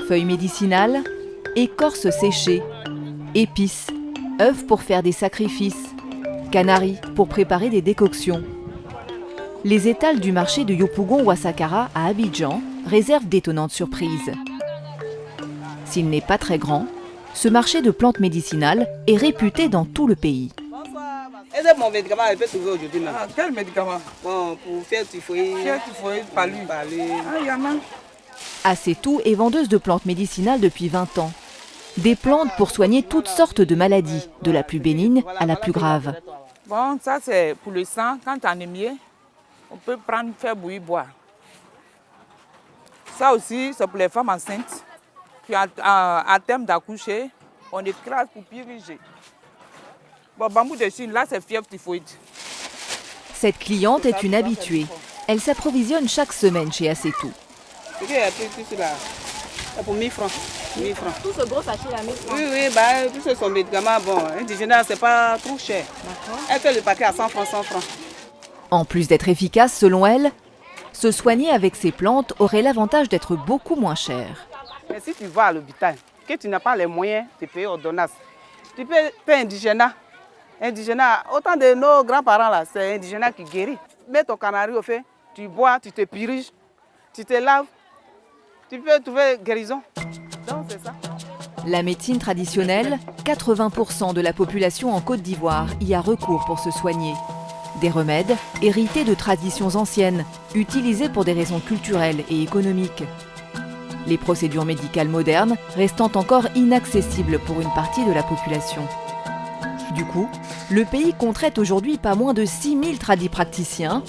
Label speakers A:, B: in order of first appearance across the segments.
A: Feuilles médicinales, écorces séchées, épices, œufs pour faire des sacrifices, canaris pour préparer des décoctions. Les étals du marché de Yopougon-Ouassakara à Abidjan réservent d'étonnantes surprises. S'il n'est pas très grand, ce marché de plantes médicinales est réputé dans tout le pays.
B: Est-ce que mon médicament elle peut trouver aujourd'hui là?
C: Quel médicament?
B: Bon, pour faire typhoïde.
C: Faire typhoïde, palu. Il y en a.
A: Assetou est vendeuse de plantes médicinales depuis 20 ans. Des plantes pour soigner toutes sortes de maladies, de la plus bénigne à la plus grave.
C: Bon, ça c'est pour le sang. Quand tu es anémié, on peut prendre, faire bouillir, boire. Ça aussi, c'est pour les femmes enceintes. Puis à terme d'accoucher, on écrase pour puriger. Bon, bambou de Chine, là c'est fièvre typhoïde.
A: Cette cliente est une habituée. Elle s'approvisionne chaque semaine chez Assetou.
B: Il y a tout là. Pour 1000 francs. 1000 francs.
D: Tout ce gros sachet là, 1000 francs.
B: Oui, tout ce sont médicaments. Bon, indigène, c'est pas trop cher. Elle fait le paquet à 100 francs, 100 francs.
A: En plus d'être efficace, selon elle, se soigner avec ces plantes aurait l'avantage d'être beaucoup moins cher.
B: Mais si tu vas à l'hôpital, que tu n'as pas les moyens de payer ordonnance, tu peux payer indigène. Indigène, autant de nos grands-parents là, c'est indigène qui guérit. Mets ton canari au feu, tu bois, tu te puriges, tu te laves, tu peux trouver guérison. Donc c'est ça.
A: La médecine traditionnelle, 80% de la population en Côte d'Ivoire y a recours pour se soigner. Des remèdes hérités de traditions anciennes, utilisés pour des raisons culturelles et économiques. Les procédures médicales modernes restant encore inaccessibles pour une partie de la population. Du coup, le pays compterait aujourd'hui pas moins de 6000 tradipraticiens,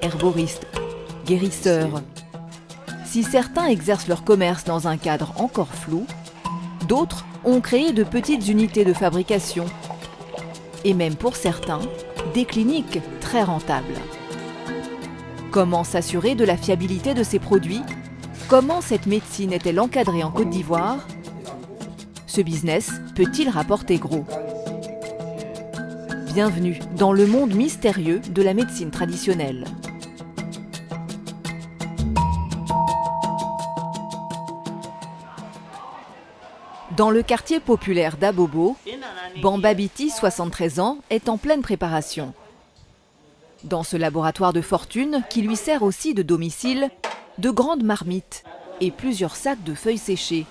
A: herboristes, guérisseurs. Si certains exercent leur commerce dans un cadre encore flou, d'autres ont créé de petites unités de fabrication. Et même pour certains, des cliniques très rentables. Comment s'assurer de la fiabilité de ces produits? Comment cette médecine est-elle encadrée en Côte d'Ivoire? Ce business peut-il rapporter gros? Bienvenue dans le monde mystérieux de la médecine traditionnelle. Dans le quartier populaire d'Abobo, Bamba Biti, 73 ans, est en pleine préparation. Dans ce laboratoire de fortune, qui lui sert aussi de domicile, de grandes marmites et plusieurs sacs de feuilles séchées,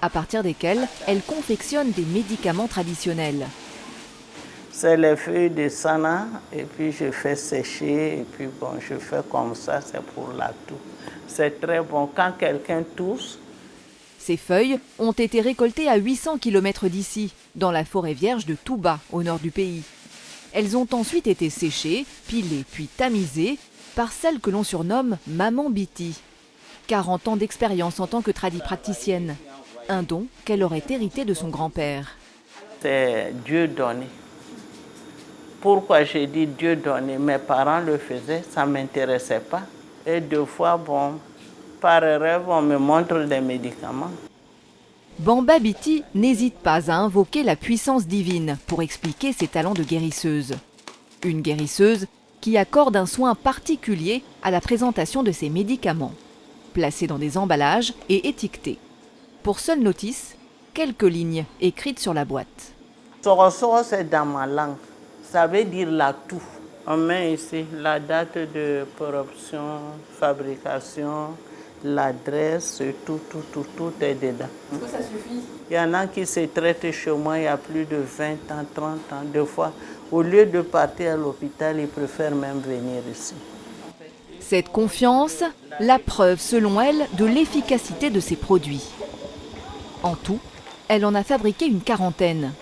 A: à partir desquelles elle confectionne des médicaments traditionnels.
E: C'est les feuilles de sana et puis je fais sécher et puis bon, je fais comme ça, c'est pour la toux. C'est très bon. Quand quelqu'un tousse.
A: Ces feuilles ont été récoltées à 800 km d'ici, dans la forêt vierge de Touba, au nord du pays. Elles ont ensuite été séchées, pilées puis tamisées par celle que l'on surnomme Maman Biti. 40 ans d'expérience en tant que tradipraticienne. Un don qu'elle aurait hérité de son grand-père.
E: C'est Dieu donné. Pourquoi j'ai dit Dieu donné? Mes parents le faisaient, ça ne m'intéressait pas. Et deux fois, bon, par rêve, on me montre des médicaments.
A: Bamba Biti n'hésite pas à invoquer la puissance divine pour expliquer ses talents de guérisseuse. Une guérisseuse qui accorde un soin particulier à la présentation de ses médicaments, placés dans des emballages et étiquetés. Pour seule notice, quelques lignes écrites sur la boîte.
E: Soro, c'est dans ma langue. Ça veut dire la toux. On met ici la date de production, fabrication, l'adresse, tout est dedans.
D: Est-ce que ça suffit?
E: Il y en a qui se traitent chez moi il y a plus de 20 ans, 30 ans. Deux fois, au lieu de partir à l'hôpital, ils préfèrent même venir ici.
A: Cette confiance, la preuve selon elle de l'efficacité de ses produits. En tout, elle en a fabriqué une quarantaine.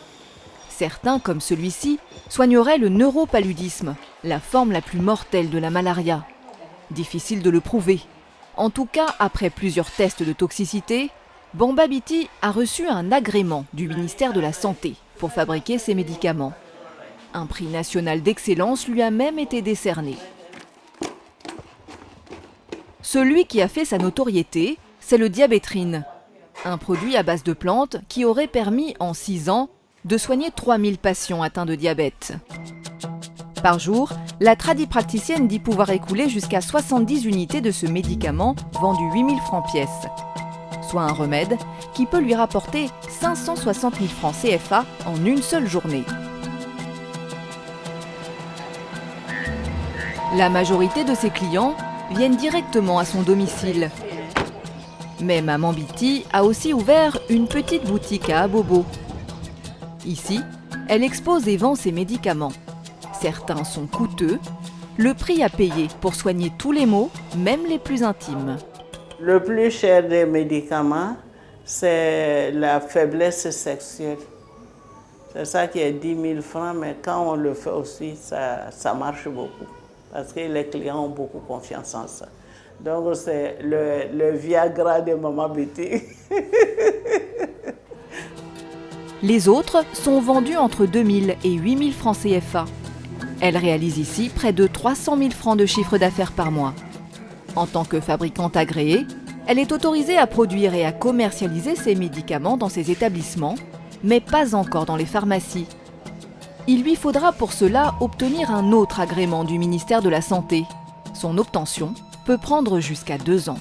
A: Certains, comme celui-ci, soigneraient le neuropaludisme, la forme la plus mortelle de la malaria. Difficile de le prouver. En tout cas, après plusieurs tests de toxicité, Bamba Biti a reçu un agrément du ministère de la Santé pour fabriquer ses médicaments. Un prix national d'excellence lui a même été décerné. Celui qui a fait sa notoriété, c'est le Diabétrine, un produit à base de plantes qui aurait permis en 6 ans de soigner 3000 patients atteints de diabète. Par jour, la tradipraticienne dit pouvoir écouler jusqu'à 70 unités de ce médicament vendu 8000 francs pièce, reçoit un remède qui peut lui rapporter 560 000 francs CFA en une seule journée. La majorité de ses clients viennent directement à son domicile. Mais Maman Biti a aussi ouvert une petite boutique à Abobo. Ici, elle expose et vend ses médicaments. Certains sont coûteux, le prix à payer pour soigner tous les maux, même les plus intimes.
E: Le plus cher des médicaments, c'est la faiblesse sexuelle. C'est ça qui est 10 000 francs, mais quand on le fait aussi, ça marche beaucoup. Parce que les clients ont beaucoup confiance en ça. Donc c'est le Viagra de Maman Biti.
A: Les autres sont vendus entre 2 000 et 8 000 francs CFA. Elle réalise ici près de 300 000 francs de chiffre d'affaires par mois. En tant que fabricante agréée, elle est autorisée à produire et à commercialiser ses médicaments dans ses établissements, mais pas encore dans les pharmacies. Il lui faudra pour cela obtenir un autre agrément du ministère de la Santé. Son obtention peut prendre jusqu'à 2 ans.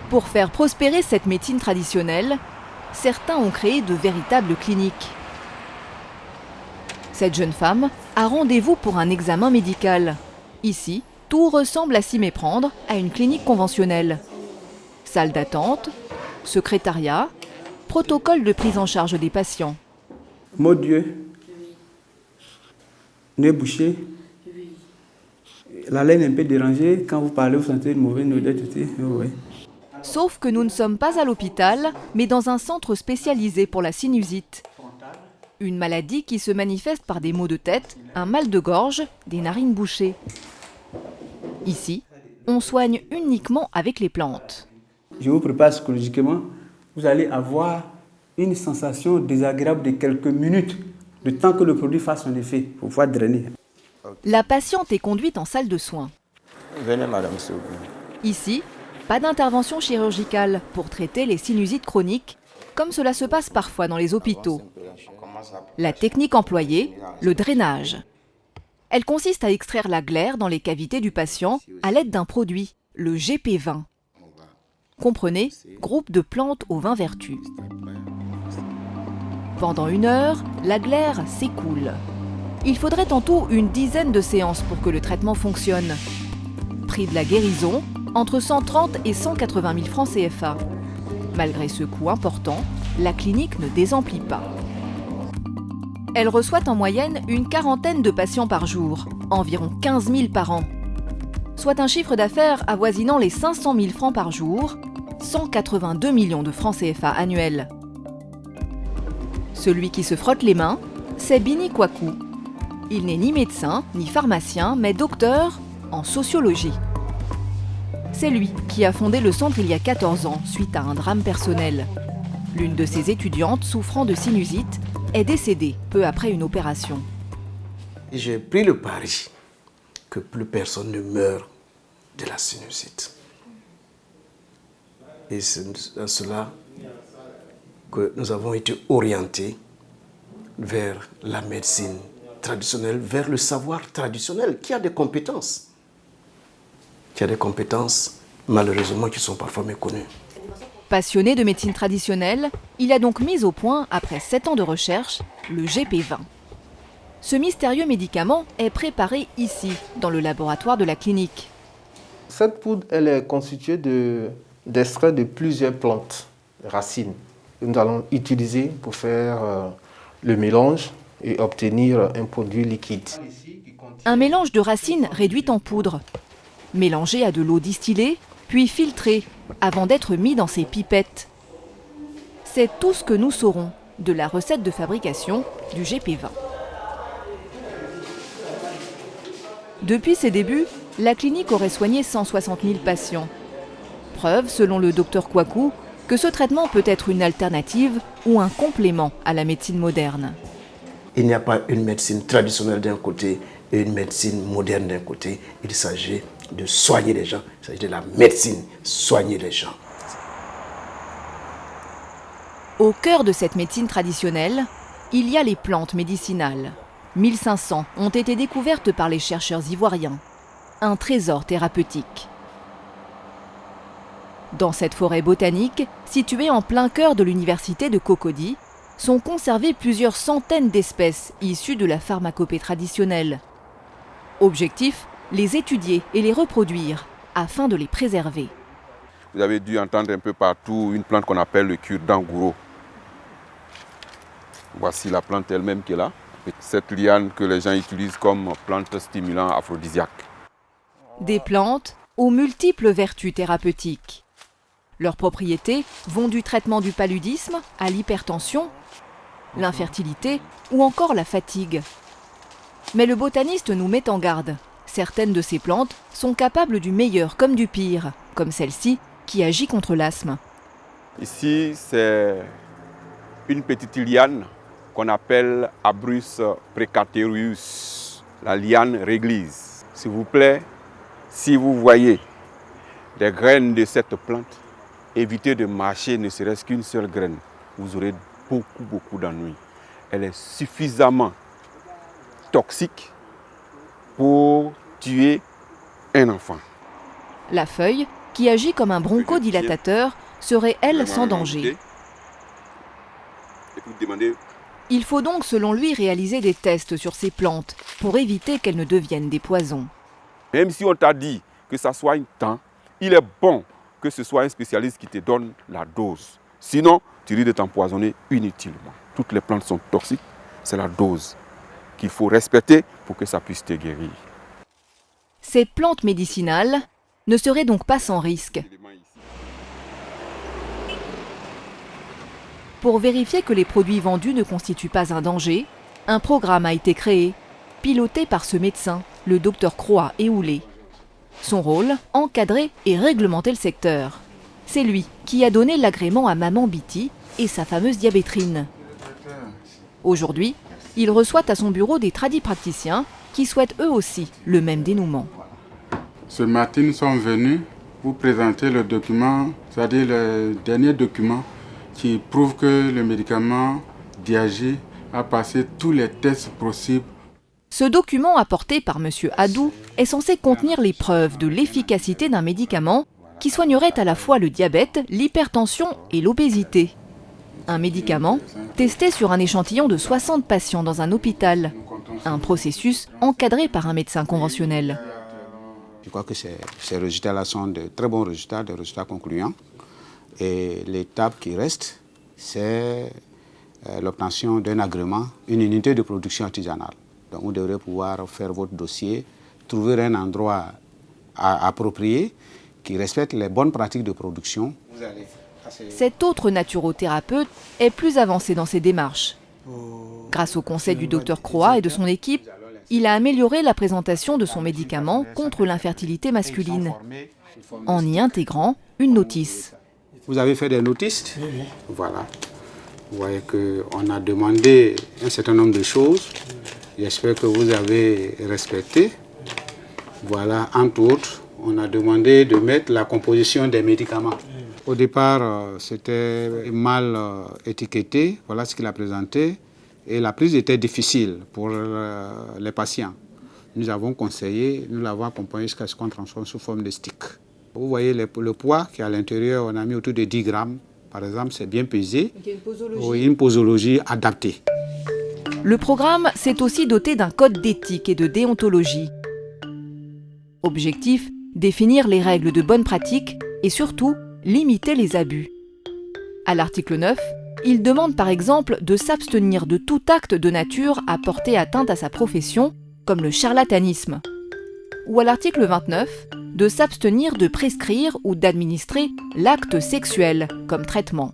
A: Pour faire prospérer cette médecine traditionnelle, certains ont créé de véritables cliniques. Cette jeune femme a rendez-vous pour un examen médical. Ici, tout ressemble à s'y méprendre à une clinique conventionnelle. Salle d'attente, secrétariat, protocole de prise en charge des patients.
F: Mon Dieu, nez bouché, la laine un peu dérangée. Quand vous parlez, vous sentez une mauvaise odeur. Oui.
A: Sauf que nous ne sommes pas à l'hôpital, mais dans un centre spécialisé pour la sinusite. Une maladie qui se manifeste par des maux de tête, un mal de gorge, des narines bouchées. Ici, on soigne uniquement avec les plantes.
F: Je vous prépare psychologiquement. Vous allez avoir une sensation désagréable de quelques minutes, le temps que le produit fasse son effet, pour pouvoir drainer.
A: La patiente est conduite en salle de soins.
G: Venez, madame, s'il vous plaît.
A: Ici, pas d'intervention chirurgicale pour traiter les sinusites chroniques, comme cela se passe parfois dans les hôpitaux. La technique employée, le drainage. Elle consiste à extraire la glaire dans les cavités du patient à l'aide d'un produit, le GP20. Comprenez, groupe de plantes aux 20 vertus. Pendant 1 heure, la glaire s'écoule. Il faudrait en tout une dizaine de séances pour que le traitement fonctionne. Prix de la guérison, entre 130 et 180 000 francs CFA. Malgré ce coût important, la clinique ne désemplit pas. Elle reçoit en moyenne une quarantaine de patients par jour, environ 15 000 par an. Soit un chiffre d'affaires avoisinant les 500 000 francs par jour, 182 millions de francs CFA annuels. Celui qui se frotte les mains, c'est Bini Kwaku. Il n'est ni médecin, ni pharmacien, mais docteur en sociologie. C'est lui qui a fondé le centre il y a 14 ans, suite à un drame personnel. L'une de ses étudiantes souffrant de sinusite est décédée peu après une opération.
H: J'ai pris le pari que plus personne ne meurt de la sinusite. Et c'est à cela que nous avons été orientés vers la médecine traditionnelle, vers le savoir traditionnel qui a des compétences. Qui a des compétences, malheureusement, qui sont parfois méconnues.
A: Passionné de médecine traditionnelle, il a donc mis au point, après 7 ans de recherche, le GP20. Ce mystérieux médicament est préparé ici, dans le laboratoire de la clinique.
I: Cette poudre, elle est constituée d'extraits de plusieurs plantes, racines, que nous allons utiliser pour faire le mélange et obtenir un produit liquide.
A: Un mélange de racines réduites en poudre, mélangé à de l'eau distillée, puis filtré, avant d'être mis dans ces pipettes. C'est tout ce que nous saurons de la recette de fabrication du GP20. Depuis ses débuts, la clinique aurait soigné 160 000 patients. Preuve, selon le docteur Kwaku, que ce traitement peut être une alternative ou un complément à la médecine moderne.
H: Il n'y a pas une médecine traditionnelle d'un côté et une médecine moderne d'un côté. Il s'agit de soigner les gens. Il s'agit de la médecine, soigner les gens.
A: Au cœur de cette médecine traditionnelle, il y a les plantes médicinales. 1500 ont été découvertes par les chercheurs ivoiriens. Un trésor thérapeutique. Dans cette forêt botanique, située en plein cœur de l'université de Cocody, sont conservées plusieurs centaines d'espèces issues de la pharmacopée traditionnelle. Objectif, les étudier et les reproduire afin de les préserver.
J: Vous avez dû entendre un peu partout une plante qu'on appelle le cure-dent-gouraud. Voici la plante elle-même qui est là. Cette liane que les gens utilisent comme plante stimulant aphrodisiaque.
A: Des plantes aux multiples vertus thérapeutiques. Leurs propriétés vont du traitement du paludisme à l'hypertension, l'infertilité ou encore la fatigue. Mais le botaniste nous met en garde. Certaines de ces plantes sont capables du meilleur comme du pire, comme celle-ci qui agit contre l'asthme.
J: Ici, c'est une petite liane qu'on appelle Abrus precateus, la liane réglise. S'il vous plaît, si vous voyez des graines de cette plante, évitez de mâcher ne serait-ce qu'une seule graine. Vous aurez beaucoup d'ennuis. Elle est suffisamment toxique pour tuer un enfant.
A: La feuille, qui agit comme un bronchodilatateur, serait elle sans danger. Il faut donc selon lui réaliser des tests sur ces plantes pour éviter qu'elles ne deviennent des poisons.
J: Même si on t'a dit que ça soigne tant, il est bon que ce soit un spécialiste qui te donne la dose. Sinon, tu risques de t'empoisonner inutilement. Toutes les plantes sont toxiques, c'est la dose qu'il faut respecter pour que ça puisse te guérir.
A: Ces plantes médicinales ne seraient donc pas sans risque. Pour vérifier que les produits vendus ne constituent pas un danger, un programme a été créé, piloté par ce médecin, le docteur Croix Eoulé. Son rôle, encadrer et réglementer le secteur. C'est lui qui a donné l'agrément à Maman Biti et sa fameuse diabétrine. Aujourd'hui, il reçoit à son bureau des tradipraticiens qui souhaitent eux aussi le même dénouement.
K: Ce matin, nous sommes venus vous présenter le document, c'est-à-dire le dernier document qui prouve que le médicament Diagé a passé tous les tests possibles.
A: Ce document apporté par M. Adou est censé contenir les preuves de l'efficacité d'un médicament qui soignerait à la fois le diabète, l'hypertension et l'obésité. Un médicament testé sur un échantillon de 60 patients dans un hôpital. Un processus encadré par un médecin conventionnel.
L: Je crois que ces résultats-là sont de très bons résultats, des résultats concluants. Et l'étape qui reste, c'est l'obtention d'un agrément, une unité de production artisanale. Donc vous devrez pouvoir faire votre dossier, trouver un endroit approprié qui respecte les bonnes pratiques de production.
A: Cet autre naturothérapeute est plus avancé dans ses démarches. Grâce au conseil du docteur Croix et de son équipe, il a amélioré la présentation de son médicament contre l'infertilité masculine, en y intégrant une notice.
L: Vous avez fait des notices? Oui. Voilà. Vous voyez qu'on a demandé un certain nombre de choses. J'espère que vous avez respecté. Voilà, entre autres, on a demandé de mettre la composition des médicaments. Au départ, c'était mal étiqueté. Voilà ce qu'il a présenté. Et la prise était difficile pour les patients. Nous avons conseillé, nous l'avons accompagné jusqu'à ce qu'on transforme sous forme de stick. Vous voyez le poids qui est à l'intérieur, on a mis autour de 10 grammes. Par exemple, c'est bien pesé. Il y a une posologie. Oui, une posologie adaptée.
A: Le programme s'est aussi doté d'un code d'éthique et de déontologie. Objectif, définir les règles de bonne pratique et surtout, limiter les abus. À l'article 9, il demande par exemple de s'abstenir de tout acte de nature à porter atteinte à sa profession, comme le charlatanisme. Ou à l'article 29, de s'abstenir de prescrire ou d'administrer l'acte sexuel comme traitement.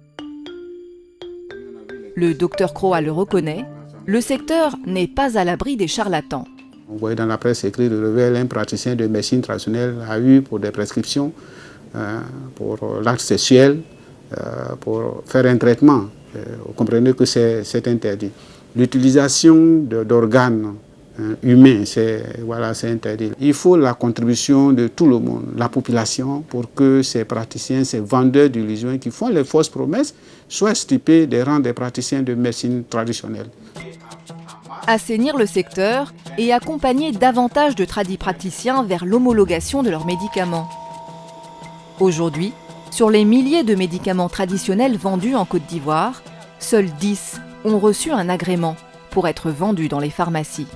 A: Le docteur Croix le reconnaît, le secteur n'est pas à l'abri des charlatans.
L: Vous voyez dans la presse écrite, un praticien de médecine traditionnelle a eu pour des prescriptions pour l'acte sexuel, pour faire un traitement. Vous comprenez que c'est interdit. L'utilisation d'organes humains, c'est interdit. Il faut la contribution de tout le monde, la population, pour que ces praticiens, ces vendeurs d'illusions qui font les fausses promesses, soient stipés des rangs des praticiens de médecine traditionnelle.
A: Assainir le secteur et accompagner davantage de tradipraticiens vers l'homologation de leurs médicaments. Aujourd'hui, Sur les milliers de médicaments traditionnels vendus en Côte d'Ivoire, seuls 10 ont reçu un agrément pour être vendus dans les pharmacies.